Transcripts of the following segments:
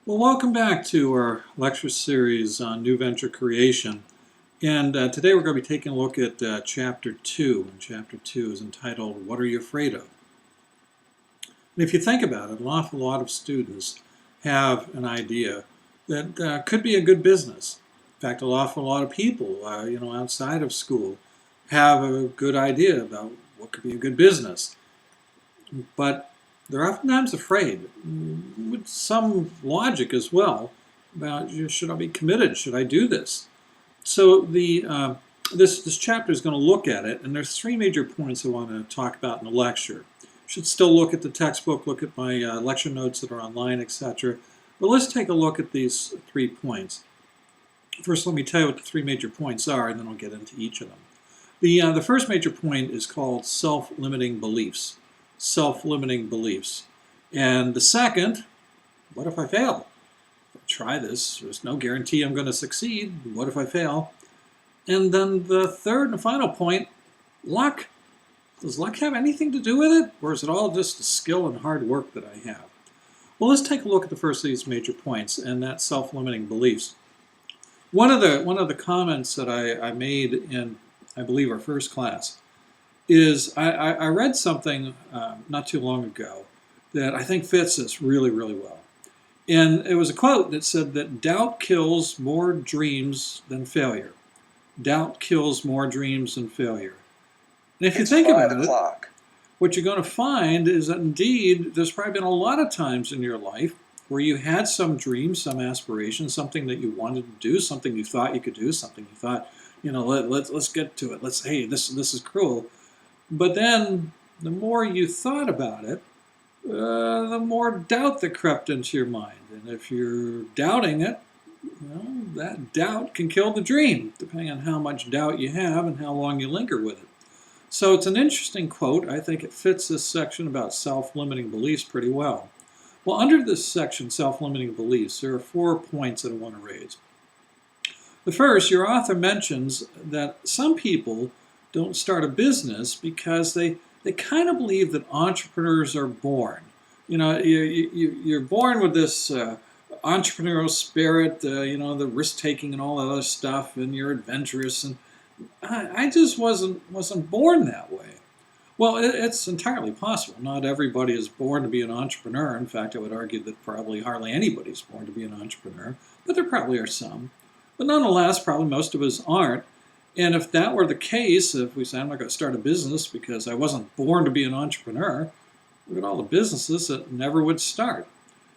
Well, welcome back to our lecture series on new venture creation. And today we're going to be taking a look at Chapter 2. And Chapter 2 is entitled, What Are You Afraid of? And if you think about it, an awful lot of students have an idea that could be a good business. In fact, an awful lot of people, outside of school have a good idea about what could be a good business. But they're oftentimes afraid, with some logic as well, about should I be committed? Should I do this? So this chapter is going to look at it, and there's three major points I want to talk about in the lecture. You should still look at the textbook, look at my lecture notes that are online, etc. But let's take a look at these 3 points. First, let me tell you what the 3 major points are, and then I'll get into each of them. The first major point is called self-limiting beliefs. Self-limiting beliefs. And the second, what if I fail? If I try this, there's no guarantee I'm going to succeed. What if I fail? And then the third and final point, luck. Does luck have anything to do with it? Or is it all just the skill and hard work that I have? Well, let's take a look at the first of these major points, and that's self-limiting beliefs. One of the comments that I made in, I believe, our first class is I read something not too long ago that I think fits this really, really well. And it was a quote that said that doubt kills more dreams than failure. Doubt kills more dreams than failure. And if you think about it, what you're going to find is that indeed there's probably been a lot of times in your life where you had some dream, some aspiration, something that you wanted to do, something you thought you could do, something you thought, let's get to it. This is cool. But then, the more you thought about it, the more doubt that crept into your mind. And if you're doubting it, that doubt can kill the dream, depending on how much doubt you have and how long you linger with it. So it's an interesting quote. I think it fits this section about self-limiting beliefs pretty well. Well, under this section, self-limiting beliefs, there are 4 points that I want to raise. The first, your author mentions that some people don't start a business because they kind of believe that entrepreneurs are born. You're born with this entrepreneurial spirit, the risk-taking and all that other stuff, and you're adventurous. And I just wasn't born that way. Well, it's entirely possible. Not everybody is born to be an entrepreneur. In fact, I would argue that probably hardly anybody's born to be an entrepreneur, but there probably are some. But nonetheless, probably most of us aren't. And if that were the case, if we say I'm not going to start a business because I wasn't born to be an entrepreneur, look at all the businesses that never would start.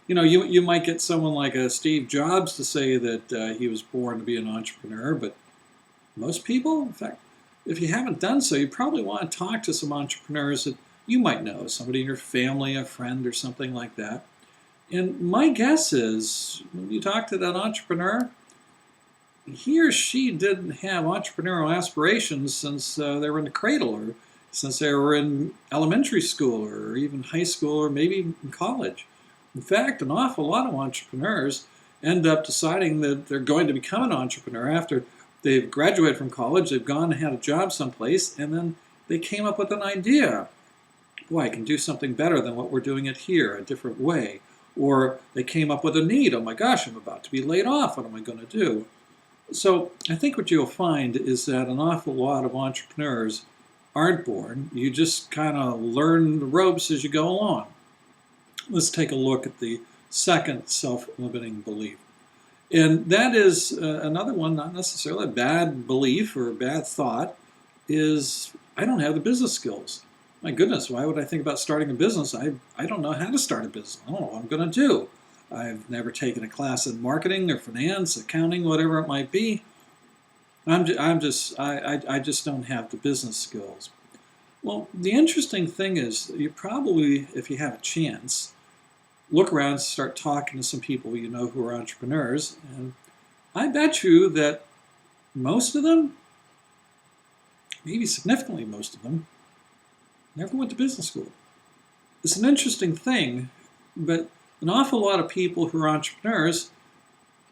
You might get someone like a Steve Jobs to say that he was born to be an entrepreneur, but most people, in fact, if you haven't done so, you probably want to talk to some entrepreneurs that you might know, somebody in your family, a friend, or something like that. And my guess is, when you talk to that entrepreneur, he or she didn't have entrepreneurial aspirations since they were in the cradle, or since they were in elementary school, or even high school, or maybe in college. In fact, an awful lot of entrepreneurs end up deciding that they're going to become an entrepreneur after they've graduated from college, they've gone and had a job someplace, and then they came up with an idea. Boy, I can do something better than what we're doing it here, a different way. Or they came up with a need. Oh my gosh, I'm about to be laid off. What am I going to do? So I think what you'll find is that an awful lot of entrepreneurs aren't born. You just kind of learn the ropes as you go along. Let's take a look at the second self-limiting belief. And that is another one, not necessarily a bad belief or a bad thought, is I don't have the business skills. My goodness, why would I think about starting a business? I don't know how to start a business. I don't know what I'm going to do. I've never taken a class in marketing or finance, accounting, whatever it might be. I just don't have the business skills. Well, the interesting thing is you probably, if you have a chance, look around and start talking to some people you know who are entrepreneurs, and I bet you that most of them, maybe significantly most of them, never went to business school. It's an interesting thing, but an awful lot of people who are entrepreneurs,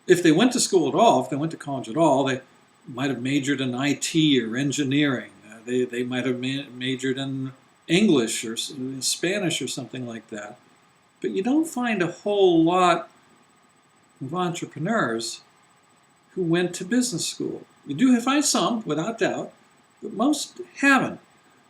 if they went to school at all, if they went to college at all, they might have majored in IT or engineering. They might have majored in English or Spanish or something like that. But you don't find a whole lot of entrepreneurs who went to business school. You do find some, without doubt, but most haven't.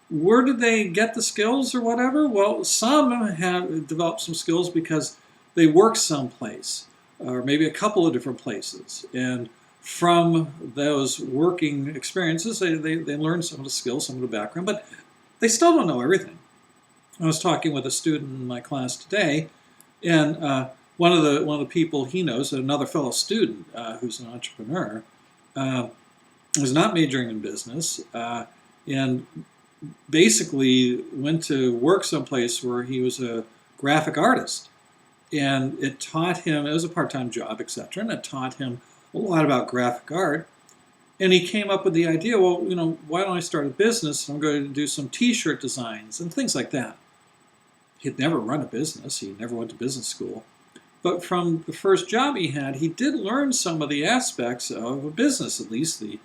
Where did they get the skills or whatever? Well, some have developed some skills because they work someplace, or maybe a couple of different places. And from those working experiences, they learn some of the skills, some of the background, but they still don't know everything. I was talking with a student in my class today, and one of the people he knows, another fellow student who's an entrepreneur, was not majoring in business, and basically went to work someplace where he was a graphic artist. And it taught him, it was a part-time job, etc., and it taught him a lot about graphic art. And he came up with the idea, well, why don't I start a business? I'm going to do some t-shirt designs and things like that. He'd never run a business. He never went to business school. But from the first job he had, he did learn some of the aspects of a business, at least the,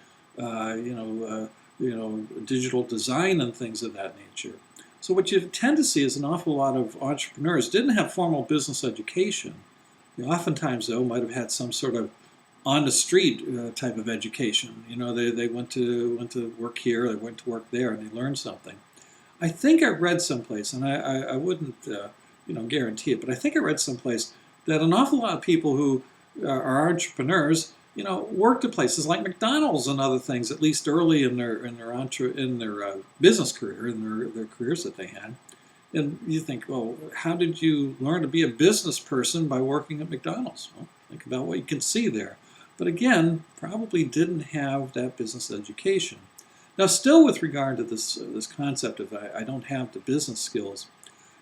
digital design and things of that nature. So what you tend to see is an awful lot of entrepreneurs didn't have formal business education. Oftentimes, though, might have had some sort of on-the-street type of education. They went to work here, they went to work there, and they learned something. I think I read someplace, and I wouldn't guarantee it, but I think I read someplace that an awful lot of people who are entrepreneurs, worked at places like McDonald's and other things, at least early in their business career, in their careers that they had. And you think, well, how did you learn to be a business person by working at McDonald's? Well, think about what you can see there. But again, probably didn't have that business education. Now, still with regard to this concept of I don't have the business skills,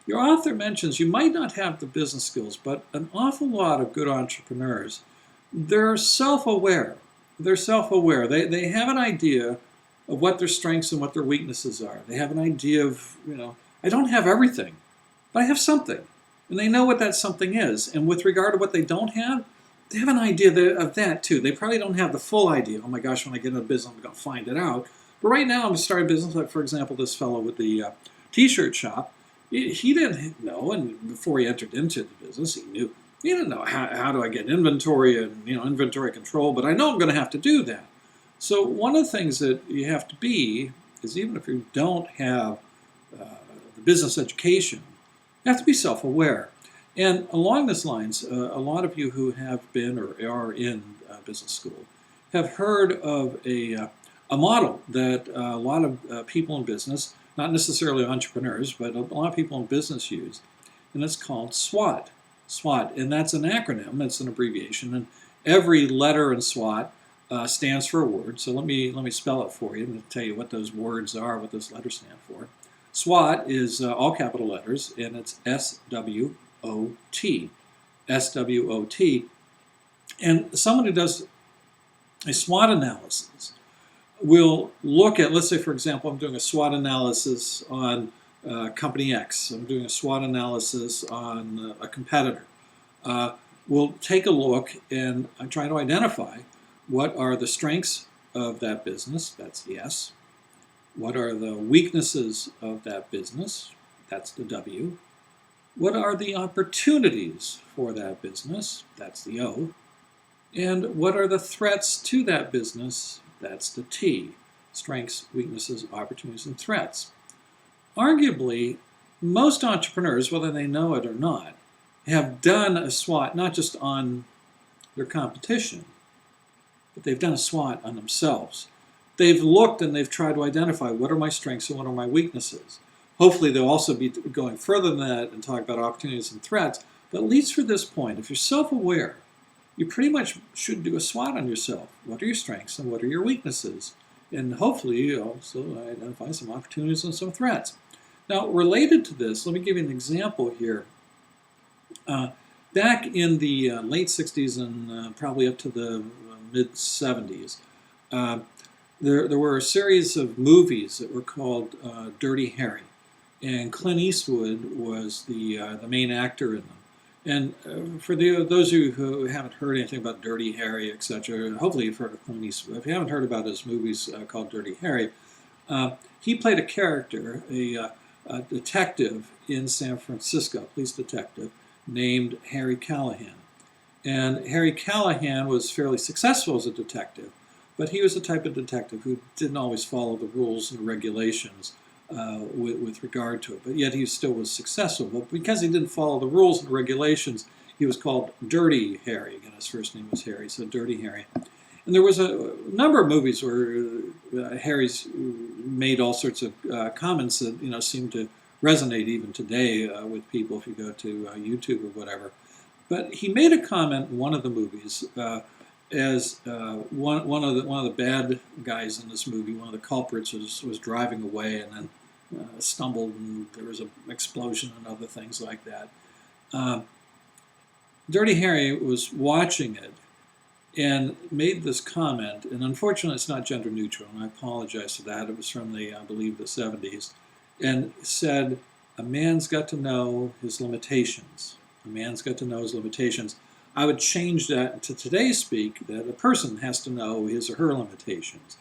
your author mentions you might not have the business skills, but an awful lot of good entrepreneurs, they're self-aware. They're self-aware. They have an idea of what their strengths and what their weaknesses are. They have an idea of, I don't have everything, but I have something. And they know what that something is. And with regard to what they don't have, they have an idea of that too. They probably don't have the full idea. Oh my gosh, when I get into business, I'm going to find it out. But right now, I'm starting a business, like, for example, this fellow with the t-shirt shop. He didn't know, and before he entered into the business, he didn't know how do I get inventory and inventory control, but I know I'm going to have to do that. So one of the things that you have to be is, even if you don't have the business education, you have to be self-aware. And along these lines, a lot of you who have been or are in business school have heard of a model that a lot of people in business, not necessarily entrepreneurs, but a lot of people in business use, and it's called SWOT. SWOT, and that's an acronym, it's an abbreviation, and every letter in SWOT stands for a word. So let me spell it for you and tell you what those words are, what those letters stand for. SWOT is all capital letters, and it's S-W-O-T. S-W-O-T. And someone who does a SWOT analysis will look at, let's say, for example, I'm doing a SWOT analysis on company X. I'm doing a SWOT analysis on a competitor. We'll take a look and I'm trying to identify what are the strengths of that business. That's the S. What are the weaknesses of that business? That's the W. What are the opportunities for that business? That's the O. And what are the threats to that business? That's the T. Strengths, weaknesses, opportunities, and threats. Arguably, most entrepreneurs, whether they know it or not, have done a SWOT not just on their competition, but they've done a SWOT on themselves. They've looked and they've tried to identify what are my strengths and what are my weaknesses. Hopefully they'll also be going further than that and talk about opportunities and threats, but at least for this point, if you're self-aware, you pretty much should do a SWOT on yourself. What are your strengths and what are your weaknesses? And hopefully you also identify some opportunities and some threats. Now, related to this, let me give you an example here. Back in the late 60s and probably up to the mid-70s, there were a series of movies that were called Dirty Harry. And Clint Eastwood was the main actor in them. And for those of you who haven't heard anything about Dirty Harry, etc., hopefully you've heard of Clint Eastwood. If you haven't heard about his movies called Dirty Harry, he played a character, a detective in San Francisco, police detective, named Harry Callahan. And Harry Callahan was fairly successful as a detective, but he was the type of detective who didn't always follow the rules and regulations with regard to it. But yet he still was successful. But because he didn't follow the rules and regulations, he was called Dirty Harry. Again, his first name was Harry, so Dirty Harry. And there was a number of movies where Harry's made all sorts of comments that seem to resonate even today with people if you go to YouTube or whatever. But he made a comment in one of the movies as one of the bad guys in this movie, one of the culprits, was driving away and then stumbled, and there was an explosion and other things like that. Dirty Harry was watching it and made this comment, and unfortunately it's not gender neutral, and I apologize for that. It was from I believe, the 70s, and said, "A man's got to know his limitations. A man's got to know his limitations." I would change that to today's speak, that a person has to know his or her limitations.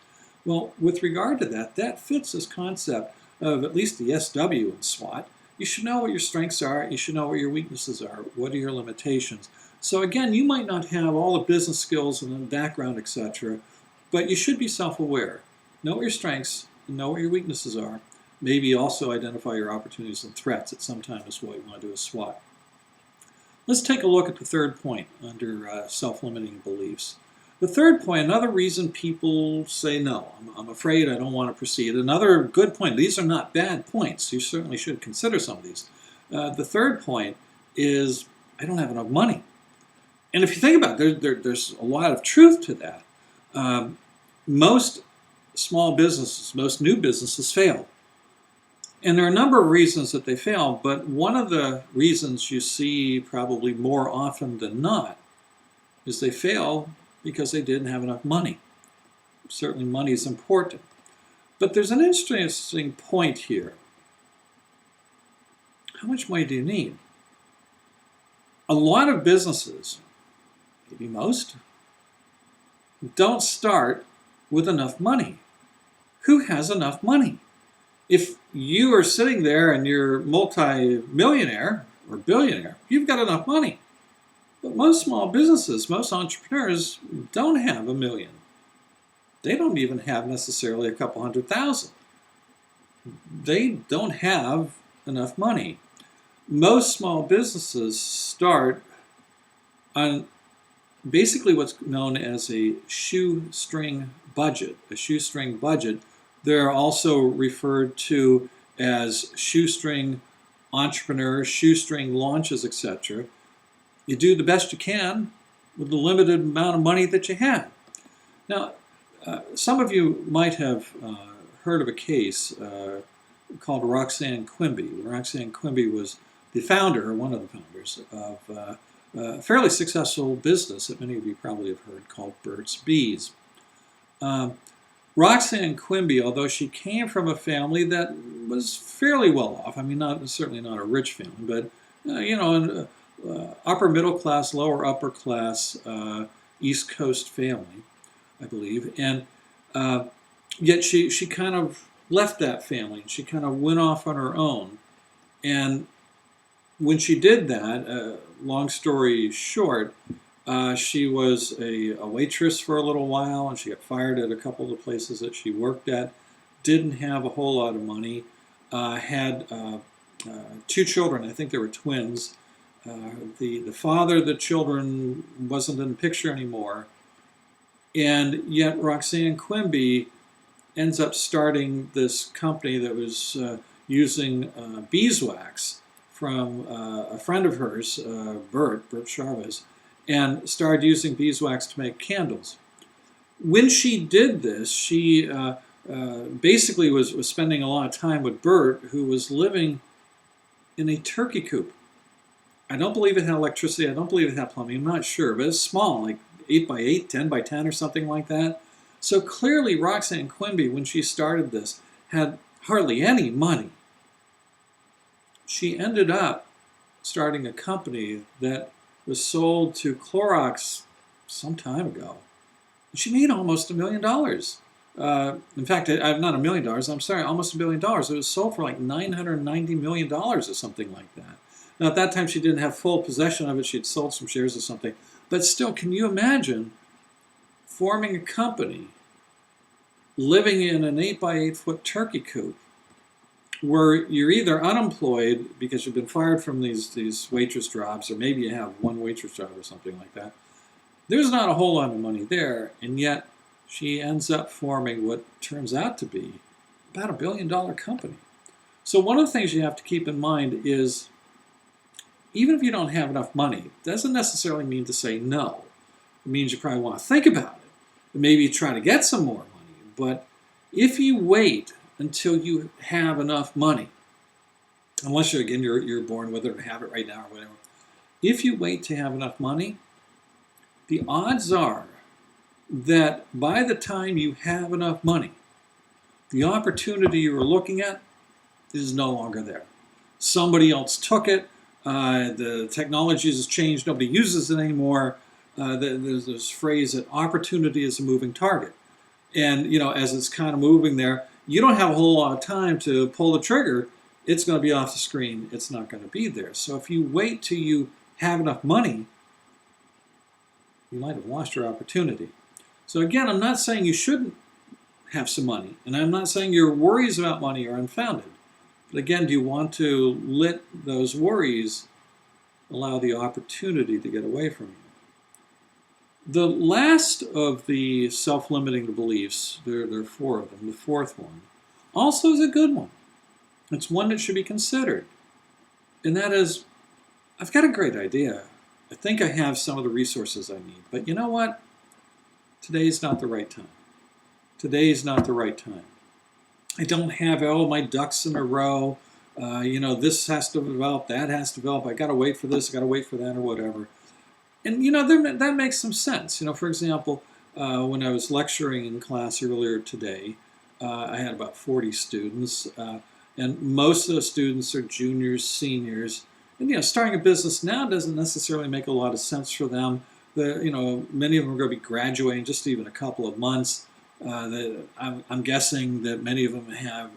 Well, with regard to that, that fits this concept of at least the SW in SWAT. You should know what your strengths are. You should know what your weaknesses are. What are your limitations? So again, you might not have all the business skills and the background, etc., but you should be self-aware. Know what your strengths, know what your weaknesses are. Maybe also identify your opportunities and threats at some time is what you want to do as SWAT. Let's take a look at the third point under self-limiting beliefs. The third point, another reason people say no, I'm afraid, I don't want to proceed. Another good point, these are not bad points. You certainly should consider some of these. The third point is, I don't have enough money. And if you think about it, there's a lot of truth to that. Most small businesses, most new businesses fail. And there are a number of reasons that they fail, but one of the reasons you see probably more often than not is they fail because they didn't have enough money. Certainly money is important. But there's an interesting point here. How much money do you need? A lot of businesses, maybe most, don't start with enough money. Who has enough money? If you are sitting there and you're multi-millionaire or billionaire, you've got enough money. But most small businesses, most entrepreneurs don't have $1 million. They don't even have necessarily a couple $100,000. They don't have enough money. Most small businesses start on basically what's known as a shoestring budget. A shoestring budget. They're also referred to as shoestring entrepreneurs, shoestring launches, etc. You do the best you can with the limited amount of money that you have. Now, some of you might have heard of a case called Roxanne Quimby. Roxanne Quimby was the founder, or one of the founders, of a fairly successful business that many of you probably have heard called Burt's Bees. Roxanne Quimby, although she came from a family that was fairly well off, I mean, certainly not a rich family, but an upper middle class, lower upper class East Coast family, I believe, and yet she kind of left that family and she kind of went off on her own. And when she did that, long story short, she was a waitress for a little while, and she got fired at a couple of the places that she worked at. Didn't have a whole lot of money. Had 2 children. I think they were twins. The father of the children wasn't in the picture anymore. And yet Roxanne Quimby ends up starting this company that was using beeswax from a friend of hers, Bert Chavez, and started using beeswax to make candles. When she did this, she basically was spending a lot of time with Bert, who was living in a turkey coop. I don't believe it had electricity. I don't believe it had plumbing. I'm not sure, but it's small, like 8 by 8, 10 by 10 or something like that. So clearly Roxanne Quimby, when she started this, had hardly any money. She ended up starting a company that was sold to Clorox some time ago. She made almost $1 million. In fact, not $1 million, I'm sorry, almost $1 billion. It was sold for like $990 million or something like that. Now, at that time, she didn't have full possession of it. She had sold some shares or something. But still, can you imagine forming a company, living in an 8-by-8-foot turkey coop, where you're either unemployed because you've been fired from these waitress jobs, or maybe you have one waitress job or something like that. There's not a whole lot of money there, and yet she ends up forming what turns out to be about $1 billion company. So one of the things you have to keep in mind is, even if you don't have enough money, it doesn't necessarily mean to say no. It means you probably want to think about it, and maybe try to get some more money. But if you wait until you have enough money, unless you're born with it or have it right now or whatever, if you wait to have enough money, the odds are that by the time you have enough money, the opportunity you were looking at is no longer there. Somebody else took it. The technology has changed. Nobody uses it anymore. There's this phrase that opportunity is a moving target. And, as it's kind of moving there, you don't have a whole lot of time to pull the trigger. It's going to be off the screen. It's not going to be there. So if you wait till you have enough money, you might have lost your opportunity. So again, I'm not saying you shouldn't have some money, and I'm not saying your worries about money are unfounded. But again, do you want to let those worries allow the opportunity to get away from you? The last of the self-limiting beliefs, there are 4 of them, the 4th one, also is a good one. It's one that should be considered. And that is, I've got a great idea. I think I have some of the resources I need. But you know what? Today's not the right time. Today's not the right time. I don't have all my ducks in a row. This has to develop, that has to develop. I got to wait for this, I got to wait for that, or whatever. And, that makes some sense. For example, when I was lecturing in class earlier today, I had about 40 students, and most of the students are juniors, seniors. And, starting a business now doesn't necessarily make a lot of sense for them. Many of them are going to be graduating just even a couple of months. I'm guessing that many of them have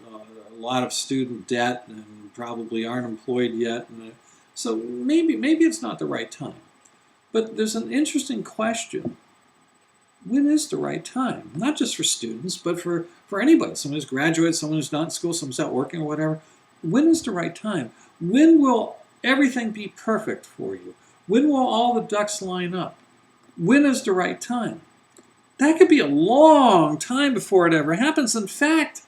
a lot of student debt and probably aren't employed yet. So maybe it's not the right time. But there's an interesting question. When is the right time? Not just for students, but for anybody. Someone who's graduated, someone who's not in school, someone's out working or whatever. When is the right time? When will everything be perfect for you? When will all the ducks line up? When is the right time? That could be a long time before it ever happens. In fact,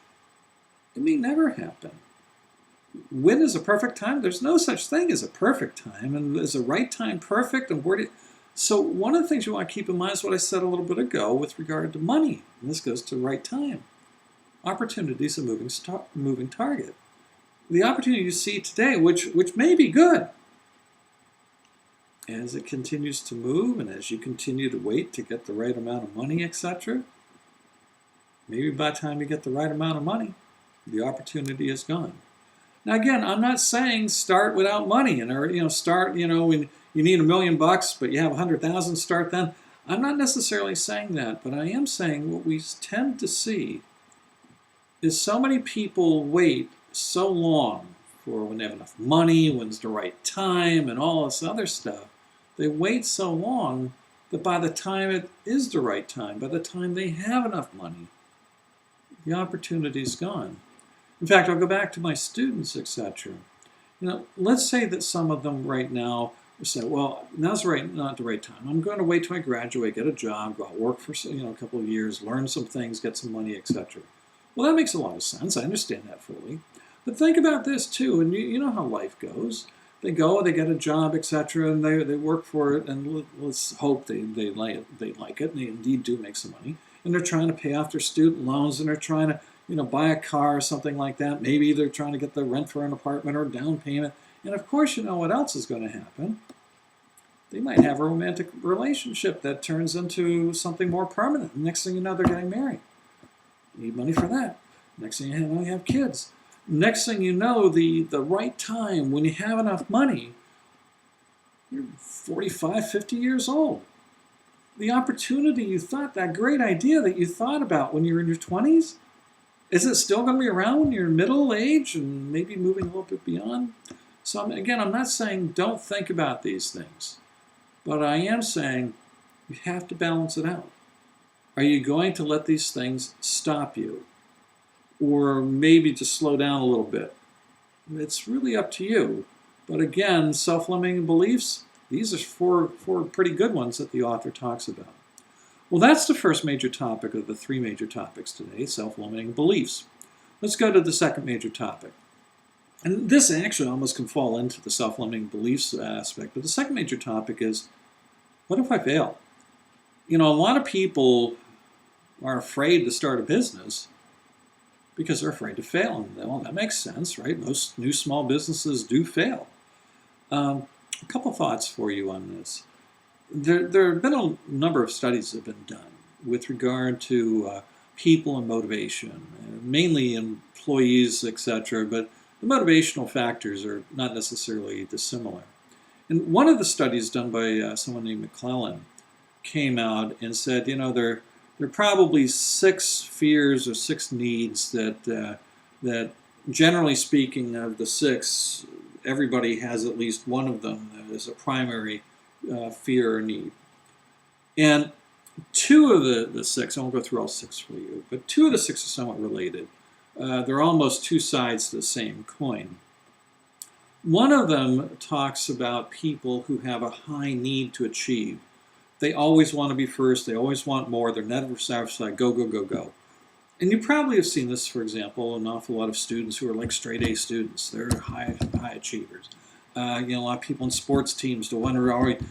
it may never happen. When is a perfect time? There's no such thing as a perfect time. And is the right time perfect? And So one of the things you want to keep in mind is what I said a little bit ago with regard to money. And this goes to right time. Opportunity is a moving target. The opportunity you see today, which may be good, as it continues to move and as you continue to wait to get the right amount of money, etc., maybe by the time you get the right amount of money, the opportunity is gone. Now again, I'm not saying start without money and start, when you need $1 million but you have 100,000, start then. I'm not necessarily saying that, but I am saying what we tend to see is so many people wait so long for when they have enough money, when's the right time, and all this other stuff. They wait so long that by the time it is the right time, by the time they have enough money, the opportunity's gone. In fact, I'll go back to my students, etc. Let's say that some of them right now say, well, now's not the right time. I'm going to wait till I graduate, get a job, go out, work for a couple of years, learn some things, get some money, etc. Well, that makes a lot of sense. I understand that fully. But think about this too, and you know how life goes. They go, they get a job, etc., and they work for it, and let's hope they like it, and they indeed do make some money. And they're trying to pay off their student loans, and they're trying to buy a car or something like that. Maybe they're trying to get the rent for an apartment or a down payment. And of course, what else is going to happen? They might have a romantic relationship that turns into something more permanent. Next thing you know, they're getting married. You need money for that. Next thing you know, you have kids. Next thing you know, the right time, when you have enough money, you're 45, 50 years old. The opportunity you thought, that great idea that you thought about when you were in your 20s, is it still going to be around when you're middle age and maybe moving a little bit beyond? So again, I'm not saying don't think about these things, but I am saying you have to balance it out. Are you going to let these things stop you? Or maybe just slow down a little bit? It's really up to you. But again, self-limiting beliefs, these are four pretty good ones that the author talks about. Well, that's the first major topic of the three major topics today, self-limiting beliefs. Let's go to the second major topic. And this actually almost can fall into the self-limiting beliefs aspect, but the second major topic is, what if I fail? You know, a lot of people are afraid to start a business because they're afraid to fail. And well, that makes sense, right? Most new small businesses do fail. A couple thoughts for you on this. There have been a number of studies that have been done with regard to people and motivation, mainly employees, etc., but the motivational factors are not necessarily dissimilar. And one of the studies done by someone named McClellan came out and said, you know, there are probably 6 fears or 6 needs that generally speaking of the 6, everybody has at least one of them as a primary fear or need. And 2 of the 6, I won't go through all 6 for you, but 2 of the 6 are somewhat related. They're almost 2 sides to the same coin. One of them talks about people who have a high need to achieve. They always want to be first, they always want more, they're never satisfied, go, go, go, go. And you probably have seen this, for example, an awful lot of students who are like straight A students. They're high achievers. A lot of people in sports teams, the one who are already,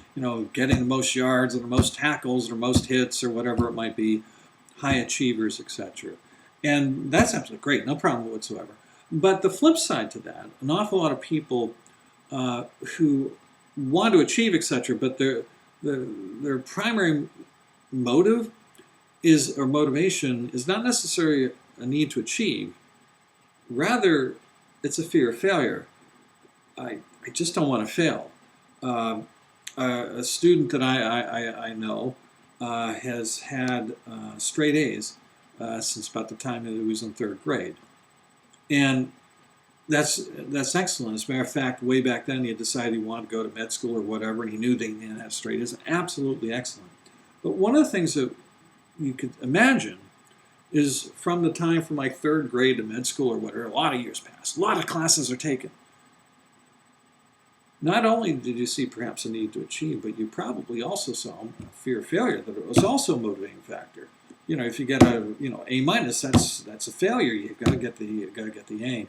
getting the most yards or the most tackles or most hits or whatever it might be, high achievers, etc. And that's absolutely great, no problem whatsoever. But the flip side to that, an awful lot of people who want to achieve, etc., but their primary motive or motivation is not necessarily a need to achieve. Rather, it's a fear of failure. I just don't want to fail. A student that I know has had straight A's since about the time that he was in 3rd grade. And that's excellent. As a matter of fact, way back then he had decided he wanted to go to med school or whatever, and he knew that he didn't have straight A's. Absolutely excellent. But one of the things that you could imagine is from the time from like 3rd grade to med school or whatever, a lot of years passed. A lot of classes are taken. Not only did you see perhaps a need to achieve, but you probably also saw a fear of failure, that it was also a motivating factor. If you get a A minus, that's a failure. You've got to get the A.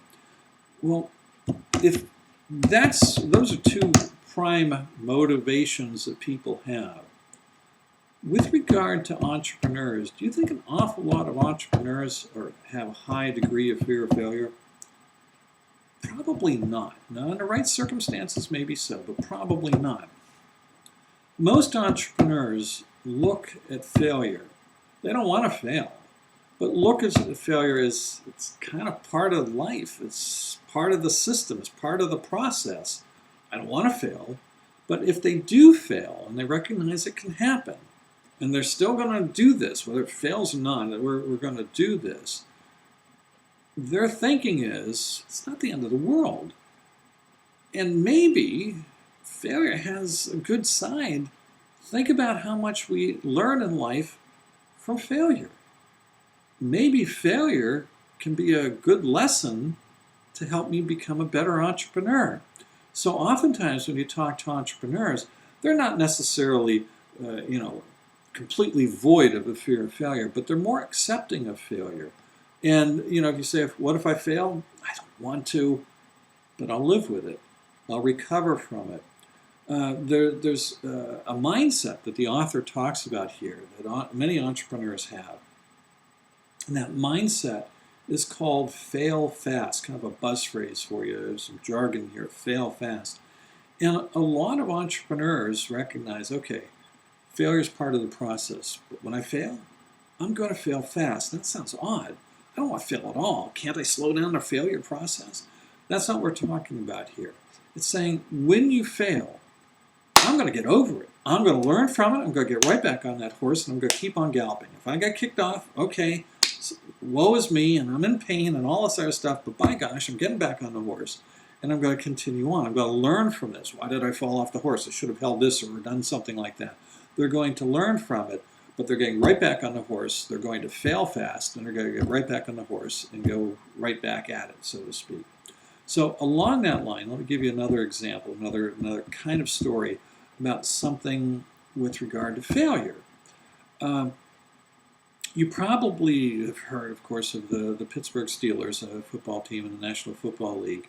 Well, if those are 2 prime motivations that people have. With regard to entrepreneurs, do you think an awful lot of entrepreneurs have a high degree of fear of failure? Probably not. Now, in the right circumstances, maybe so, but probably not. Most entrepreneurs look at failure. They don't want to fail, but look at failure as it's kind of part of life. It's part of the system. It's part of the process. I don't want to fail, but if they do fail and they recognize it can happen, and they're still going to do this, whether it fails or not, we're going to do this, their thinking is, it's not the end of the world. And maybe failure has a good side. Think about how much we learn in life from failure. Maybe failure can be a good lesson to help me become a better entrepreneur. So oftentimes when you talk to entrepreneurs, they're not necessarily, completely void of the fear of failure, but they're more accepting of failure. And, if you say, what if I fail? I don't want to, but I'll live with it. I'll recover from it. There's a mindset that the author talks about here that many entrepreneurs have. And that mindset is called fail fast, kind of a buzz phrase for you. There's some jargon here, fail fast. And a lot of entrepreneurs recognize, okay, failure is part of the process. But when I fail, I'm going to fail fast. That sounds odd. I don't want to fail at all. Can't I slow down the failure process? That's not what we're talking about here. It's saying when you fail, I'm going to get over it. I'm going to learn from it. I'm going to get right back on that horse, and I'm going to keep on galloping. If I get kicked off, okay, woe is me, and I'm in pain and all this other stuff, but by gosh, I'm getting back on the horse. and I'm going to continue on. I'm going to learn from this. Why did I fall off the horse? I should have held this or done something like that. They're going to learn from it, but they're getting right back on the horse. They're going to fail fast, and they're going to get right back on the horse and go right back at it, so to speak. So along that line, let me give you another example, another kind of story about something with regard to failure. You probably have heard, of course, of the Pittsburgh Steelers, a football team in the National Football League.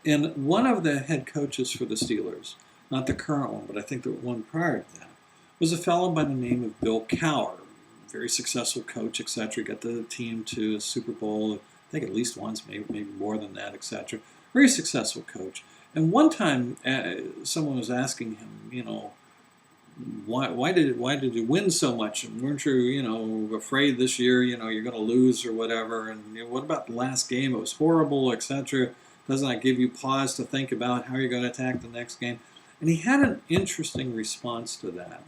And one of the head coaches for the Steelers, not the current one, but I think the one prior to that, was a fellow by the name of Bill Cowher, very successful coach, etc. Got the team to a Super Bowl, I think at least once, maybe more than that, etc. Very successful coach. And one time, someone was asking him, why did you win so much? And weren't you, afraid this year, you're going to lose or whatever? And what about the last game? It was horrible, etc. Doesn't that give you pause to think about how you're going to attack the next game? And he had an interesting response to that.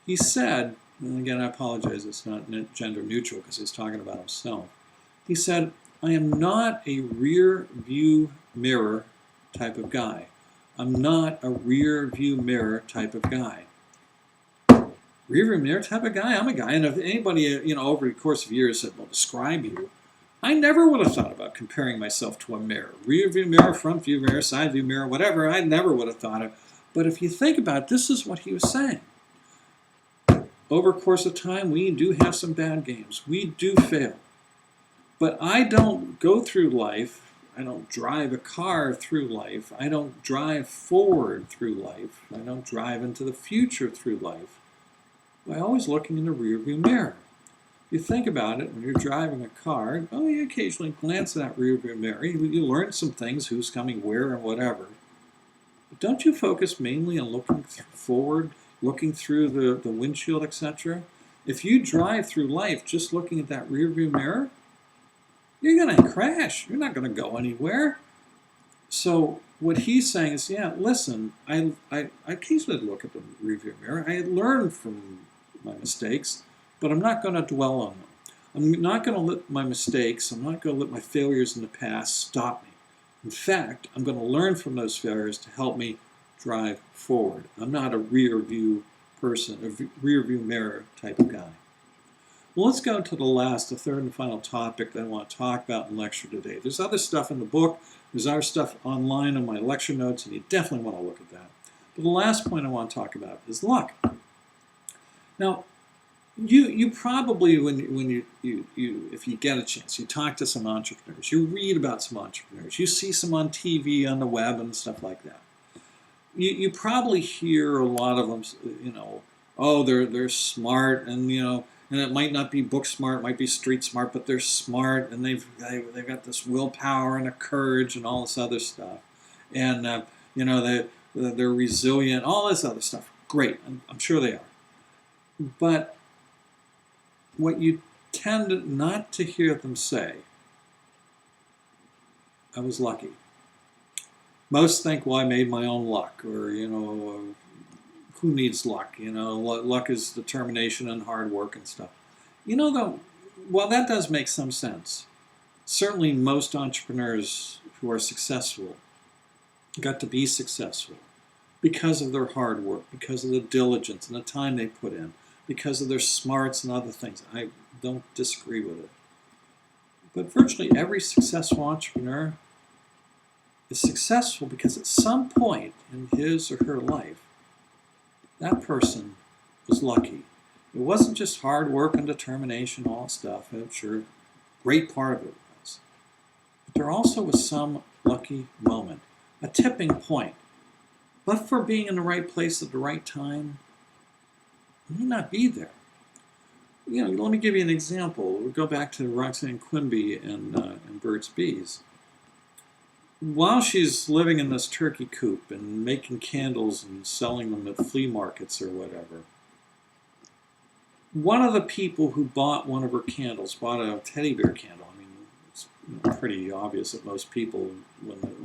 He said, and again, I apologize, it's not gender neutral because he's talking about himself. He said, I am not a rear view mirror type of guy. I'm not a rear view mirror type of guy. Rear view mirror type of guy? I'm a guy. And if anybody, over the course of years said, well, describe you, I never would have thought about comparing myself to a mirror. Rear view mirror, front view mirror, side view mirror, whatever. I never would have thought of. But if you think about it, this is what he was saying. Over the course of time, we do have some bad games. We do fail. But I don't go through life, I don't drive a car through life, I don't drive forward through life, I don't drive into the future through life by always looking in the rearview mirror. You think about it, when you're driving a car, you occasionally glance at that rearview mirror, you learn some things, who's coming where and whatever. But don't you focus mainly on looking forward, looking through the windshield, etc.? If you drive through life just looking at that rearview mirror, you're going to crash. You're not going to go anywhere. So what he's saying is, listen, I occasionally look at the rearview mirror. I learn from my mistakes, but I'm not going to dwell on them. I'm not going to let my mistakes, I'm not going to let my failures in the past stop me. In fact, I'm going to learn from those failures to help me drive forward. I'm not a rear view person, a rear view mirror type of guy. Well, let's go to the third and final topic that I want to talk about in lecture today. There's other stuff in the book, there's other stuff online on my lecture notes, and you definitely want to look at that. But the last point I want to talk about is luck. Now, you probably, when if you get a chance, you talk to some entrepreneurs, you read about some entrepreneurs, you see some on TV, on the web, and stuff like that. You probably hear a lot of them, they're smart, and it might not be book smart, it might be street smart, but they're smart, and they've got this willpower and a courage and all this other stuff, and they're resilient, all this other stuff. Great, I'm sure they are. But what you tend not to hear them say, I was lucky. Most think, well, I made my own luck, or who needs luck? Luck is determination and hard work and stuff. Though, while that does make some sense, certainly most entrepreneurs who are successful got to be successful because of their hard work, because of the diligence and the time they put in, because of their smarts and other things. I don't disagree with it. But virtually every successful entrepreneur is successful because at some point in his or her life, that person was lucky. It wasn't just hard work and determination, all that stuff. I'm sure a great part of it was. But there also was some lucky moment, a tipping point. But for being in the right place at the right time, you may not be there. Let me give you an example. We'll go back to Roxanne Quimby and Burt's Bees. While she's living in this turkey coop and making candles and selling them at flea markets or whatever, one of the people who bought one of her candles bought a teddy bear candle. I mean, it's pretty obvious that most people,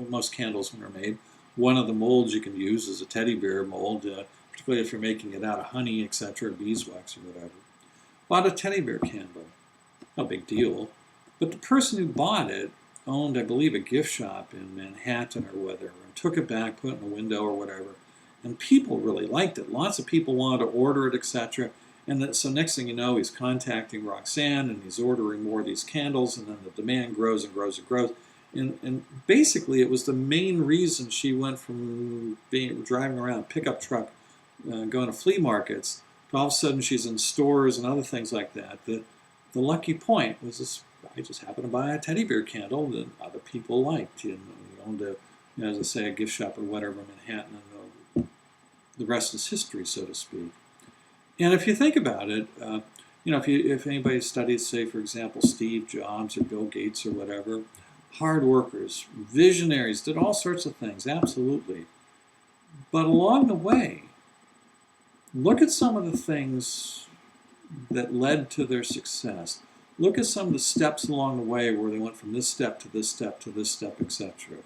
most candles when they're made, one of the molds you can use is a teddy bear mold, particularly if you're making it out of honey, etc., beeswax or whatever. Bought a teddy bear candle. No big deal. But the person who bought it owned, I believe, a gift shop in Manhattan or whatever, and took it back, put it in a window or whatever. And people really liked it. Lots of people wanted to order it, etc. And so next thing you know, he's contacting Roxanne and he's ordering more of these candles, and then the demand grows and grows and grows. And basically, it was the main reason she went from driving around a pickup truck, going to flea markets, to all of a sudden she's in stores and other things like that. The lucky point was this: I just happened to buy a teddy bear candle that other people liked. You owned a, as I say, a gift shop or whatever in Manhattan, and the rest is history, so to speak. And if you think about it, if anybody studies, say, for example, Steve Jobs or Bill Gates or whatever, hard workers, visionaries, did all sorts of things, absolutely. But along the way, look at some of the things that led to their success. Look at some of the steps along the way where they went from this step to this step to this step, etc.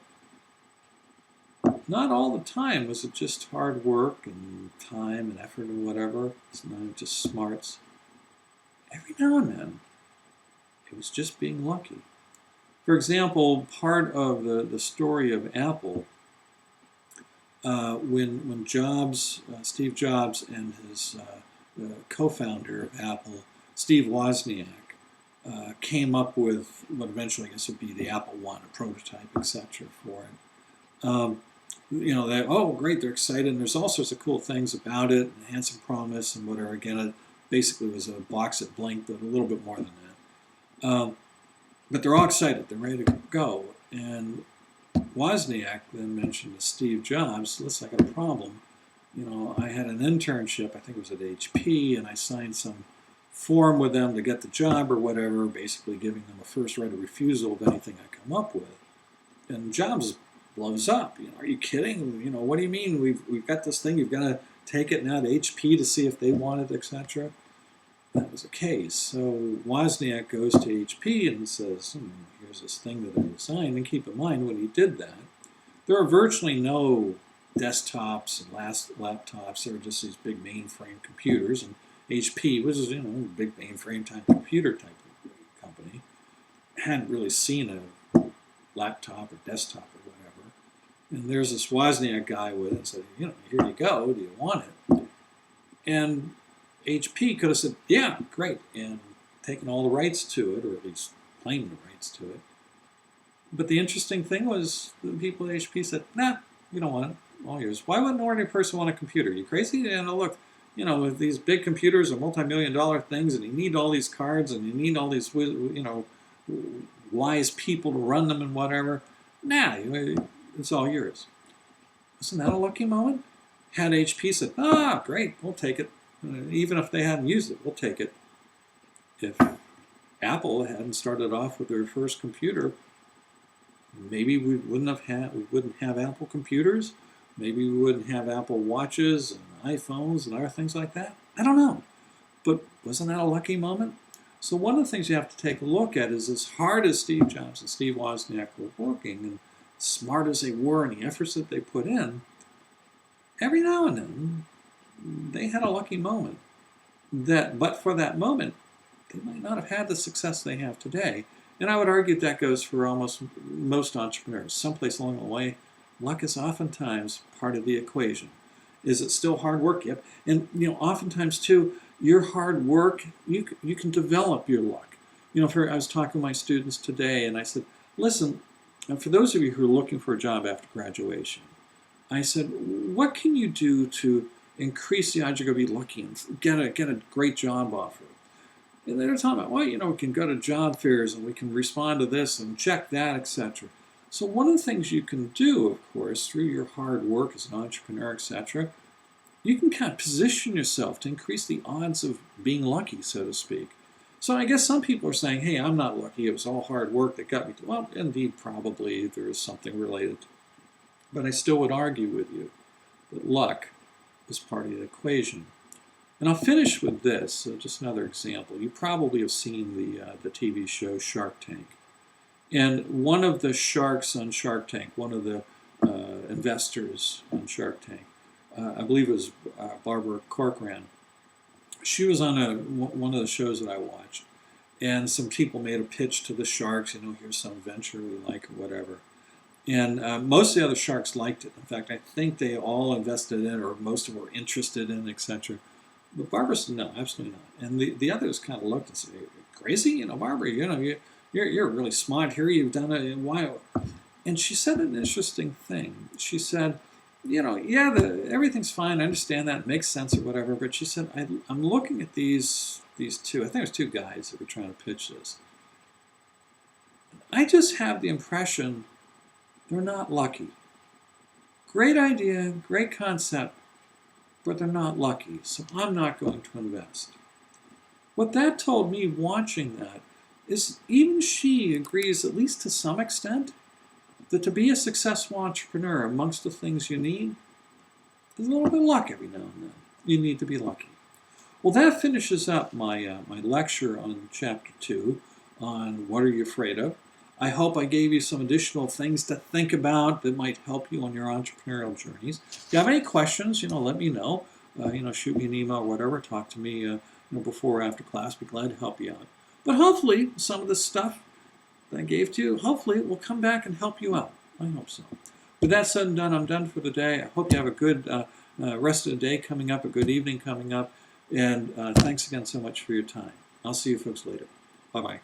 Not all the time was it just hard work and time and effort and whatever. It's not just smarts. Every now and then, it was just being lucky. For example, part of the story of Apple, when Jobs, Steve Jobs and his co-founder of Apple, Steve Wozniak, came up with what eventually I guess would be the Apple I, a prototype, etc. for it. Oh great, they're excited, and there's all sorts of cool things about it, and handsome promise and whatever. Again, it basically was a box that blinked, but a little bit more than that. But they're all excited, they're ready to go. And Wozniak then mentioned to Steve Jobs, listen, I got a problem. I had an internship, I think it was at HP, and I signed some form with them to get the job or whatever, basically giving them a first right of refusal of anything I come up with. And Jobs blows up. Are you kidding? What do you mean? We've got this thing. You've got to take it now to HP to see if they want it, etc. That was the case. So Wozniak goes to HP and says, here's this thing that I designed. And keep in mind, when he did that, there are virtually no desktops and laptops. There were just these big mainframe computers. And HP was, a big mainframe type computer type of company. Hadn't really seen a laptop or desktop or whatever. And there's this Wozniak guy with it and said, here you go, do you want it? And HP could have said, yeah, great, and taken all the rights to it, or at least claimed the rights to it. But the interesting thing was the people at HP said, nah, we don't want it, all yours. Why would an ordinary person want a computer? Are you crazy? And look, these big computers are multi-million-dollar things, and you need all these cards, and you need all these, wise people to run them and whatever. Nah, it's all yours. Wasn't that a lucky moment? Had HP said, great, we'll take it. Even if they hadn't used it, we'll take it. If Apple hadn't started off with their first computer, maybe we wouldn't have Apple computers. Maybe we wouldn't have Apple watches and iPhones and other things like that. I don't know. But wasn't that a lucky moment? So one of the things you have to take a look at is, as hard as Steve Jobs and Steve Wozniak were working, and smart as they were and the efforts that they put in, every now and then they had a lucky moment but for that moment, they might not have had the success they have today. And I would argue that goes for almost most entrepreneurs. Someplace along the way, luck is oftentimes part of the equation. Is it still hard work? Yep. And oftentimes too, your hard work, you can develop your luck. I was talking to my students today, and I said, listen, and for those of you who are looking for a job after graduation, I said, what can you do to increase the odds you're going to be lucky and get a great job offer? And they're talking about, we can go to job fairs and we can respond to this and check that, etc. So one of the things you can do, of course, through your hard work as an entrepreneur, etc., you can kind of position yourself to increase the odds of being lucky, so to speak. So I guess some people are saying, hey, I'm not lucky. It was all hard work that got me to... Well, indeed, probably there is something related. But I still would argue with you that luck is part of the equation. And I'll finish with this, just another example. You probably have seen the TV show Shark Tank. And one of the sharks on Shark Tank, one of the investors on Shark Tank, I believe it was Barbara Corcoran, she was on one of the shows that I watched. and some people made a pitch to the sharks, here's some venture we like or whatever. And most of the other sharks liked it. In fact, I think they all invested in it, or most of them were interested in it, etc. But Barbara said, no, absolutely not. And the others kind of looked and said, crazy? Barbara, you're really smart here. You've done it. Why? And she said an interesting thing. She said, yeah, everything's fine. I understand that. It makes sense or whatever. But she said, I'm looking at these two. I think there's two guys that were trying to pitch this. I just have the impression they're not lucky. Great idea, great concept, but they're not lucky. So I'm not going to invest. What that told me watching that is even she agrees, at least to some extent, that to be a successful entrepreneur, amongst the things you need, there's a little bit of luck every now and then. You need to be lucky. Well, that finishes up my lecture on Chapter 2 on What Are You Afraid Of? I hope I gave you some additional things to think about that might help you on your entrepreneurial journeys. If you have any questions, let me know. Shoot me an email or whatever. Talk to me before or after class. Be glad to help you out. But hopefully, some of the stuff that I gave to you, hopefully it will come back and help you out. I hope so. With that said and done, I'm done for the day. I hope you have a good rest of the day coming up, a good evening coming up. And thanks again so much for your time. I'll see you folks later. Bye-bye.